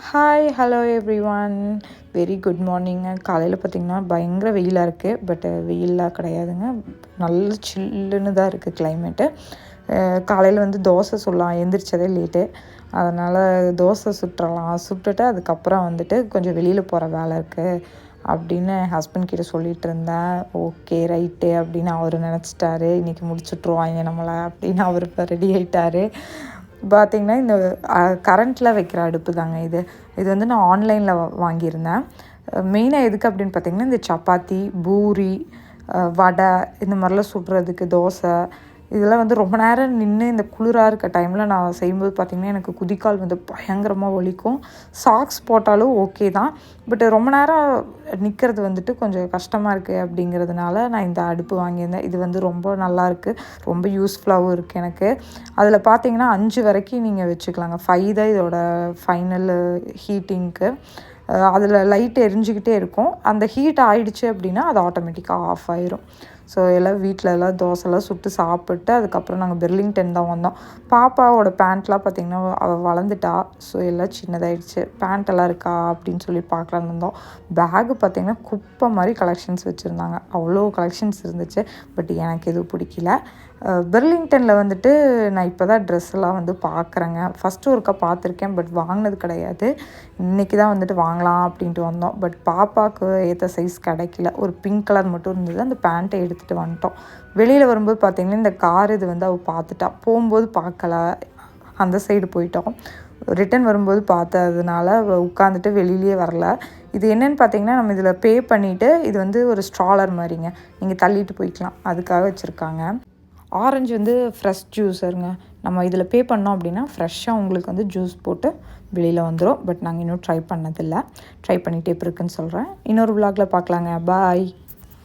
Hi hello everyone. Very good morning. காலையில் பார்த்திங்கன்னா பயங்கர வெயிலாக இருக்குது. பட் வெயிலாக கிடையாதுங்க, நல்ல சில்லுன்னு தான் இருக்குது கிளைமேட்டு. காலையில் வந்து தோசை சுடலாம், எந்திரிச்சதே லேட்டு. அதனால் தோசை சுட்டுட்டு அதுக்கப்புறம் வந்துட்டு கொஞ்சம் வெளியில் போகிற வேலை இருக்குது அப்படின்னு ஹஸ்பண்ட் கிட்ட சொல்லிகிட்டு இருந்தேன். ஓகே ரைட்டு அப்படின்னு அவர் நினச்சிட்டாரு. இன்றைக்கி முடிச்சுட்ருவாங்க நம்மளை அப்படின்னு அவர் இப்போ ரெடி ஆகிட்டாரு. பார்த்திங்கன்னா இந்த கரண்ட்டில் வைக்கிற அடுப்பு தாங்க இது. இது வந்து நான் ஆன்லைனில் வாங்கியிருந்தேன். மெயினாக எதுக்கு அப்படின்னு பார்த்திங்கன்னா, இந்த சப்பாத்தி, பூரி, வடை இந்த மாதிரிலாம் சுடுறதுக்கு, தோசை இதெல்லாம் வந்து ரொம்ப நேரம் நின்று இந்த குளிராக இருக்க டைமில் நான் செய்யும்போது பார்த்திங்கன்னா எனக்கு குதிக்கால் வந்து பயங்கரமாக வலிக்கும். சாக்ஸ் போட்டாலும் ஓகே தான், பட் ரொம்ப நேரம் நிற்கிறது வந்துட்டு கொஞ்சம் கஷ்டமாக இருக்குது. அப்படிங்கிறதுனால நான் இந்த அடுப்பு வாங்கியிருந்தேன். இது வந்து ரொம்ப நல்லாயிருக்கு, ரொம்ப யூஸ்ஃபுல்லாகவும் இருக்குது எனக்கு. அதில் பார்த்திங்கன்னா 5 வரைக்கும் நீங்கள் வச்சுக்கலாங்க. 5 தான் இதோட ஃபைனல் ஹீட்டிங்க்கு. அதில் லைட் எரிஞ்சிக்கிட்டே இருக்கும். அந்த ஹீட் ஆகிடுச்சு அப்படின்னா அது ஆட்டோமேட்டிக்காக ஆஃப் ஆயிரும். ஸோ எல்லாம் வீட்டில் எல்லாம் தோசைலாம் சுட்டு சாப்பிட்டு அதுக்கப்புறம் நாங்கள் பெர்லிங்டன் தான் வந்தோம். பாப்பாவோட பேண்ட்லாம் பார்த்திங்கன்னா அவள் வளர்ந்துட்டா. ஸோ எல்லாம் சின்னதாகிடுச்சு. பேண்ட்டெல்லாம் இருக்கா அப்படின்னு சொல்லி பார்க்கலான்னு வந்தோம். பேகு பார்த்திங்கன்னா குப்பை மாதிரி கலெக்ஷன்ஸ் வச்சுருந்தாங்க. அவ்வளோ கலெக்ஷன்ஸ் இருந்துச்சு. பட் எனக்கு எதுவும் பிடிக்கல. பெர்லிங்டனில் வந்துட்டு நான் இப்போ தான் ட்ரெஸ் எல்லாம் வந்து பார்க்குறேங்க. ஃபஸ்ட்டு ஒருக்கா பார்த்துருக்கேன், பட் வாங்கினது கிடையாது. இன்றைக்கி தான் வந்துட்டு வாங்கலாம் அப்படின்ட்டு வந்தோம். பட் பாப்பாவுக்கு ஏற்ற சைஸ் கிடைக்கல. ஒரு பிங்க் கலர் மட்டும் இருந்தது. அந்த பேண்ட்டை எடுத்துகிட்டு வந்துட்டோம். வெளியில் வரும்போது பார்த்திங்கன்னா இந்த கார் இது வந்து அவள் பார்த்துட்டா. போகும்போது பார்க்கல, அந்த சைடு போயிட்டோம். ரிட்டன் வரும்போது பார்த்ததுனால உட்காந்துட்டு வெளியிலேயே வரல. இது என்னென்னு பார்த்தீங்கன்னா, நம்ம இதில் பே பண்ணிவிட்டு இது வந்து ஒரு ஸ்ட்ராலர் மாதிரிங்க, நீங்கள் தள்ளிட்டு போய்க்கலாம், அதுக்காக வச்சுருக்காங்க. ஆரஞ்சு வந்து ஃப்ரெஷ் ஜூஸருங்க. நம்ம இதில் பே பண்ணோம் அப்படின்னா ஃப்ரெஷ்ஷாக உங்களுக்கு வந்து ஜூஸ் போட்டு வெளியில் வந்துடும். பட் நாங்கள் இன்னும் ட்ரை பண்ணதில்லை. ட்ரை பண்ணிவிட்டு எப்படி இருக்குன்னு சொல்கிறேன். இன்னொரு விலாகில் பார்க்கலாங்க. பாய்.